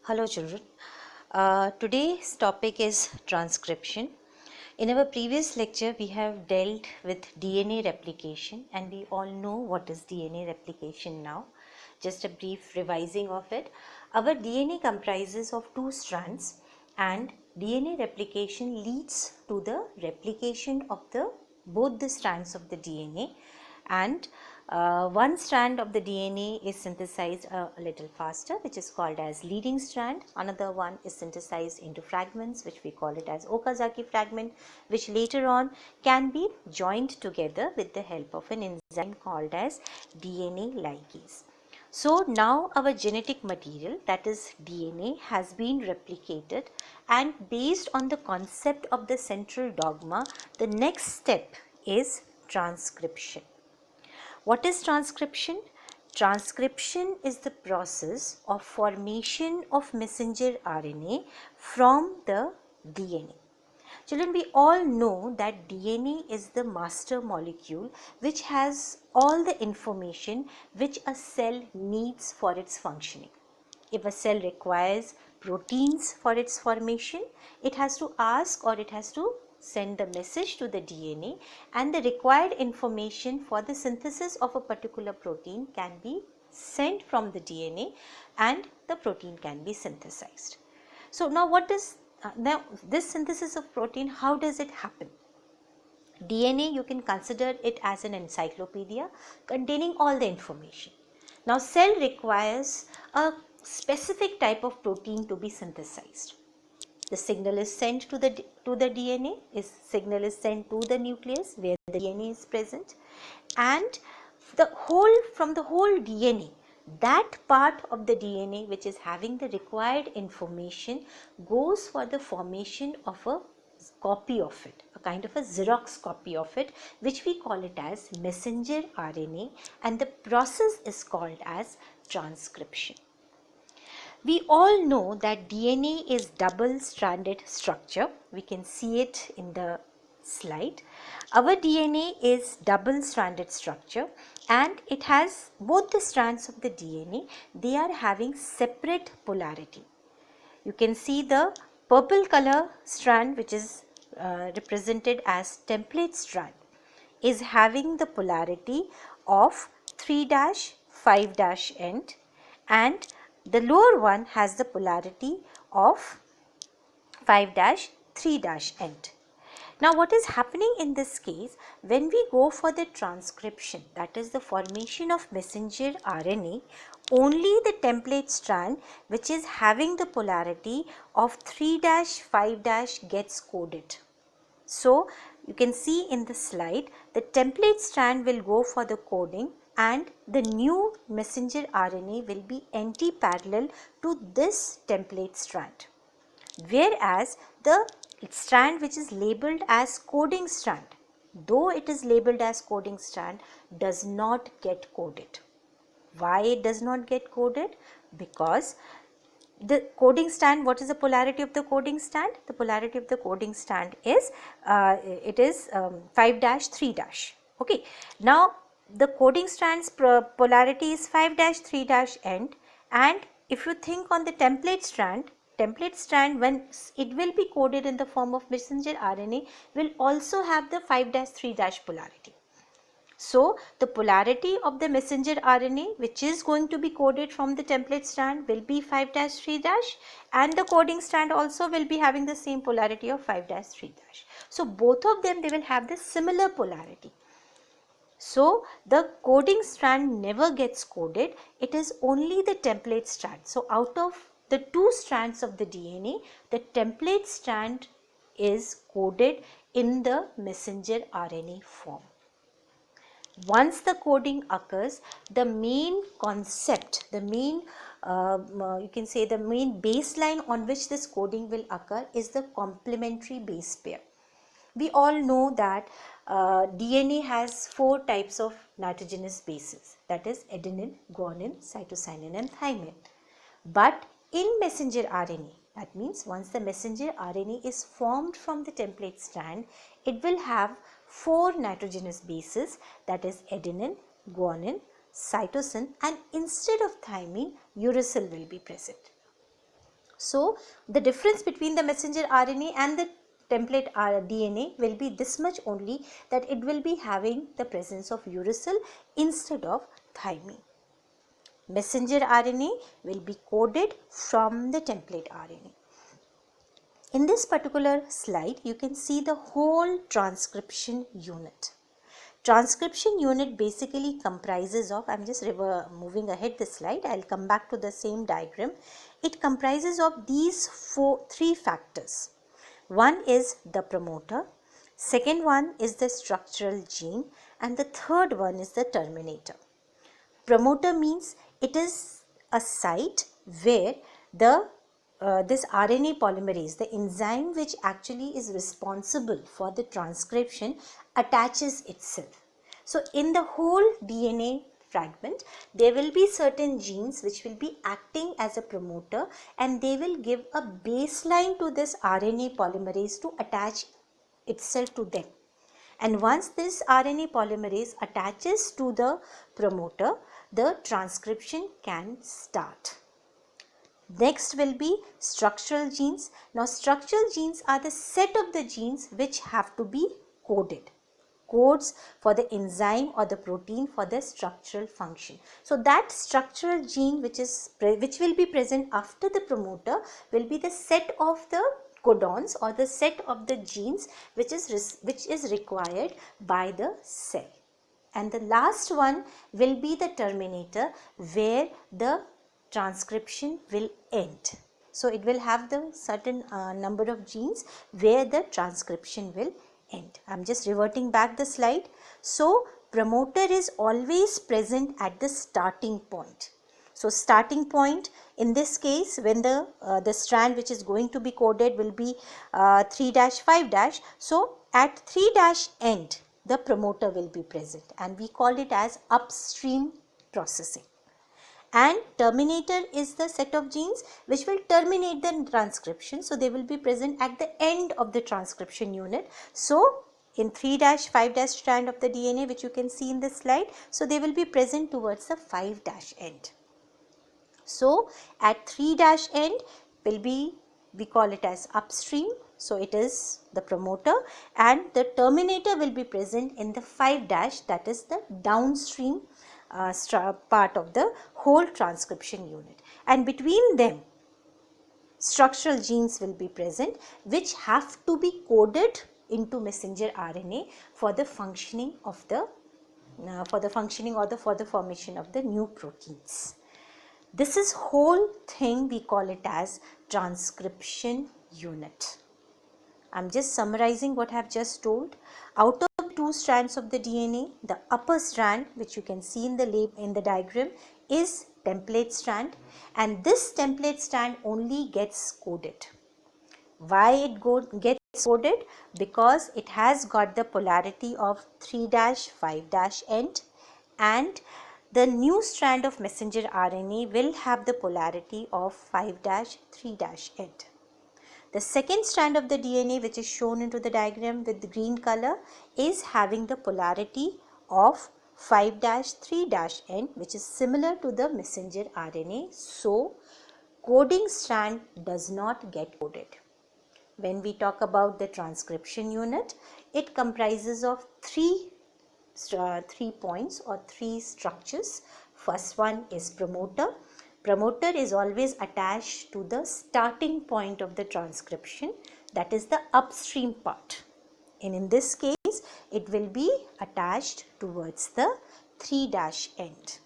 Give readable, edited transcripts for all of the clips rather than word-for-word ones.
Hello children. Today's topic is transcription. In our previous lecture we have dealt with DNA replication and we all know what is DNA replication now. Just a brief revising of it. Our DNA comprises of two strands and DNA replication leads to the replication of both the strands of the DNA, and one strand of the DNA is synthesized a little faster, which is called as leading strand. Another one is synthesized into fragments, which we call it as Okazaki fragment, which later on can be joined together with the help of an enzyme called as DNA ligase. So now our genetic material, that is DNA, has been replicated, and based on the concept of the central dogma, the next step is transcription. What is transcription? Transcription is the process of formation of messenger RNA from the DNA. Children, we all know that DNA is the master molecule which has all the information which a cell needs for its functioning. If a cell requires proteins for its formation, it has to ask or it has to send the message to the DNA, and the required information for the synthesis of a particular protein can be sent from the DNA and the protein can be synthesized. So now now this synthesis of protein, how does it happen? DNA, you can consider it as an encyclopedia containing all the information. Now cell requires a specific type of protein to be synthesized. The signal is sent to the DNA, signal is sent to the nucleus where the DNA is present, and from the whole DNA, that part of the DNA which is having the required information goes for the formation of a copy of it, a kind of a Xerox copy of it, which we call it as messenger RNA, and the process is called as transcription. We all know that DNA is double-stranded structure. We can see it in the slide. Our DNA is double-stranded structure and it has both the strands of the DNA. They are having separate polarity. You can see the purple color strand, which is represented as template strand, is having the polarity of 3' 5' end, and the lower one has the polarity of 5' 3' end. Now what is happening in this case, when we go for the transcription, that is the formation of messenger RNA, only the template strand which is having the polarity of 3' 5' gets coded. So you can see in the slide, the template strand will go for the coding and the new messenger RNA will be anti-parallel to this template strand. Whereas the strand which is labeled as coding strand, though it is labeled as coding strand, does not get coded. Why it does not get coded? Because the coding strand, what is the polarity of the coding strand? The polarity of the coding strand is 5' 3'. Okay. Now the coding strand's polarity is 5' 3' end, and if you think on the template strand, when it will be coded in the form of messenger RNA, will also have the 5' 3' polarity. So the polarity of the messenger RNA which is going to be coded from the template strand will be 5' 3', and the coding strand also will be having the same polarity of 5' 3'. So both of them, they will have the similar polarity. So the coding strand never gets coded, it is only the template strand. So out of the two strands of the DNA, the template strand is coded in the messenger RNA form. Once the coding occurs, the main concept, the main you can say the main baseline on which this coding will occur is the complementary base pair. We all know that DNA has 4 types of nitrogenous bases, that is adenine, guanine, cytosinin and thymine. But in messenger RNA, that means once the messenger RNA is formed from the template strand, it will have 4 nitrogenous bases, that is adenine, guanine, cytosine, and instead of thymine, uracil will be present. So the difference between the messenger RNA and the template DNA will be this much only, that it will be having the presence of uracil instead of thymine. Messenger RNA will be coded from the template RNA. In this particular slide, you can see the whole transcription unit. Transcription unit basically comprises of, I am just moving ahead the slide, I will come back to the same diagram. It comprises of these three factors. One is the promoter, second one is the structural gene, and the third one is the terminator. Promoter means it is a site where this RNA polymerase, the enzyme which actually is responsible for the transcription, attaches itself. So in the whole DNA fragment, there will be certain genes which will be acting as a promoter, and they will give a baseline to this RNA polymerase to attach itself to them. And once this RNA polymerase attaches to the promoter, the transcription can start. Next will be structural genes. Now structural genes are the set of the genes which have to be coded. Codes for the enzyme or the protein for the structural function. So that structural gene which will be present after the promoter will be the set of the codons or the set of the genes which is required by the cell. And the last one will be the terminator, where the transcription will end. So it will have the certain number of genes where the transcription will end. I am just reverting back the slide. So promoter is always present at the starting point. So starting point in this case, when the strand which is going to be coded will be 3-5-. So at 3- end, the promoter will be present, and we call it as upstream processing. And terminator is the set of genes which will terminate the transcription. So they will be present at the end of the transcription unit. So in 3-5- strand of the DNA, which you can see in this slide, so they will be present towards the 5- end. So at 3- end will be, we call it as upstream. So it is the promoter, and the terminator will be present in the 5-, that is the downstream part of the whole transcription unit. And between them, structural genes will be present which have to be coded into messenger RNA for the functioning of the for the formation of the new proteins. This is whole thing, we call it as transcription unit. I am just summarizing what I have just told. Out of 2 strands of the DNA, the upper strand, which you can see in the diagram, is template strand, and this template strand only gets coded. Why it gets coded? Because it has got the polarity of 3-5- end, and the new strand of messenger RNA will have the polarity of 5-3- end. The second strand of the DNA, which is shown into the diagram with the green color, is having the polarity of 5-3- end, which is similar to the messenger RNA. So coding strand does not get coded. When we talk about the transcription unit, it comprises of three points or 3 structures. First one is promoter. Promoter is always attached to the starting point of the transcription, that is the upstream part. And in this case, it will be attached towards the 3- end.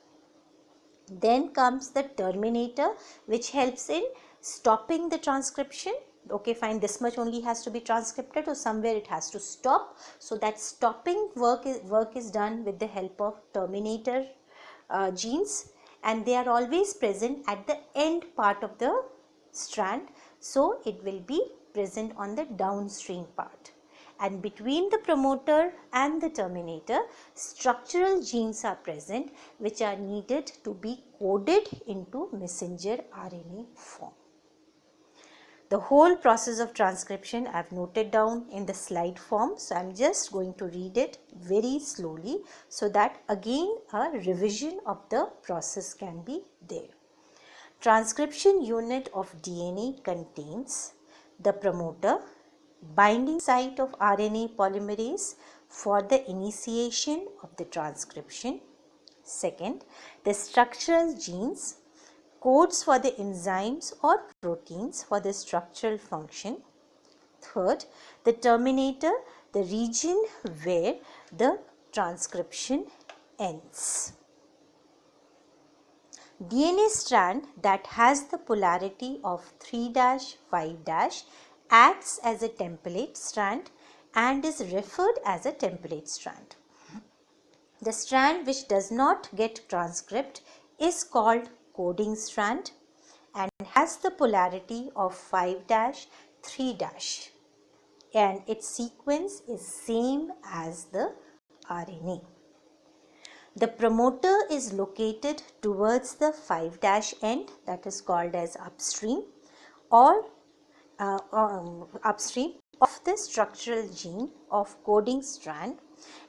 Then comes the terminator, which helps in stopping the transcription. Okay, fine, this much only has to be transcripted, or somewhere it has to stop. So that stopping work is done with the help of terminator genes, and they are always present at the end part of the strand. So it will be present on the downstream part. And between the promoter and the terminator, structural genes are present which are needed to be coded into messenger RNA form. The whole process of transcription I have noted down in the slide form, so I am just going to read it very slowly so that again a revision of the process can be there. Transcription unit of DNA contains the promoter, binding site of RNA polymerase for the initiation of the transcription. Second, the structural genes, codes for the enzymes or proteins for the structural function. Third, the terminator, the region where the transcription ends. DNA strand that has the polarity of 3-5- acts as a template strand and is referred as a template strand. The strand which does not get transcript is called coding strand and has the polarity of 5-3- and its sequence is same as the RNA. The promoter is located towards the 5' end, that is called as upstream or upstream of the structural gene of coding strand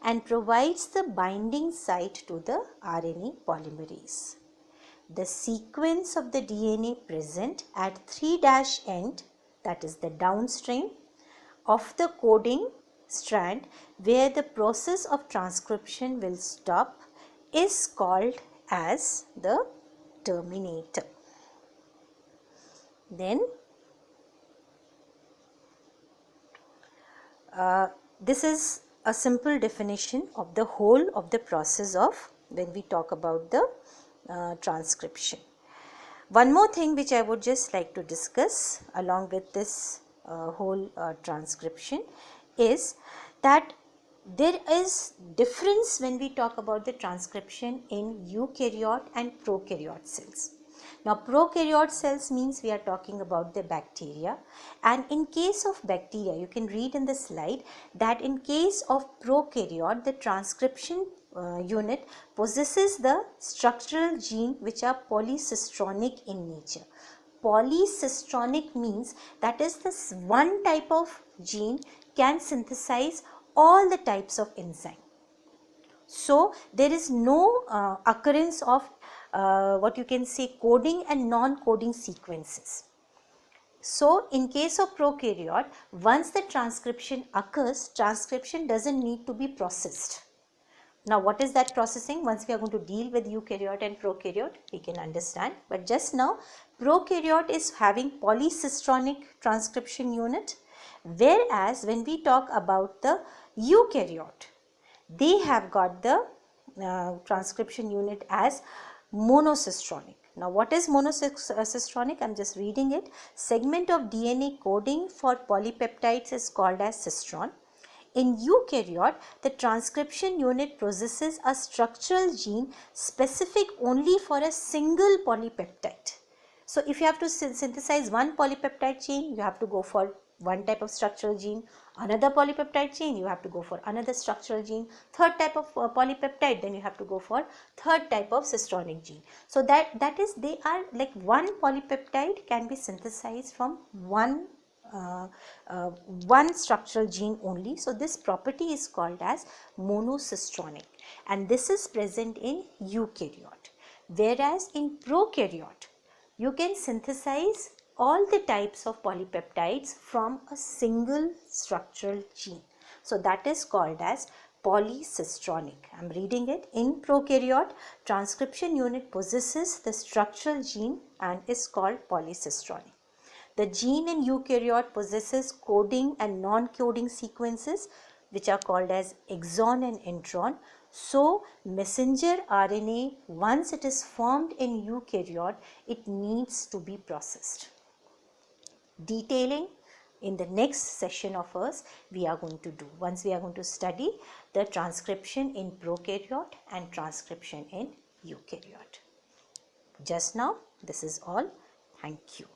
and provides the binding site to the RNA polymerase. The sequence of the DNA present at 3' end, that is the downstream of the coding strand where the process of transcription will stop, is called as the terminator. Then this is a simple definition of the whole of the process of when we talk about the transcription. One more thing which I would just like to discuss along with this whole transcription is that there is difference when we talk about the transcription in eukaryote and prokaryote cells. Now prokaryote cells means we are talking about the bacteria, and in case of bacteria you can read in the slide that in case of prokaryote the transcription unit possesses the structural gene which are polycistronic in nature. Polycistronic means that is this one type of gene can synthesize all the types of enzyme. So there is no occurrence of what you can say coding and non-coding sequences. So in case of prokaryote, once the transcription occurs, transcription doesn't need to be processed. Now what is that processing? Once we are going to deal with eukaryote and prokaryote, we can understand. But just now, prokaryote is having polycistronic transcription unit, whereas when we talk about the eukaryote, they have got the transcription unit as monocistronic. Now what is monocistronic? I am just reading it. Segment of DNA coding for polypeptides is called as cistron. In eukaryote, the transcription unit possesses a structural gene specific only for a single polypeptide. So if you have to synthesize one polypeptide chain, you have to go for one type of structural gene. Another polypeptide chain, you have to go for another structural gene. Third type of polypeptide, then you have to go for third type of cistronic gene. So that is, they are like one polypeptide can be synthesized from one structural gene only. So this property is called as monocistronic, and this is present in eukaryote, whereas in prokaryote you can synthesize all the types of polypeptides from a single structural gene. So that is called as polycistronic. I am reading it. In prokaryote, transcription unit possesses the structural gene and is called polycistronic. The gene in eukaryote possesses coding and non-coding sequences which are called as exon and intron. So, messenger RNA, once it is formed in eukaryote, it needs to be processed. Detailing in the next session of us we are going to do, once we are going to study the transcription in prokaryote and transcription in eukaryote. Just now, this is all. Thank you.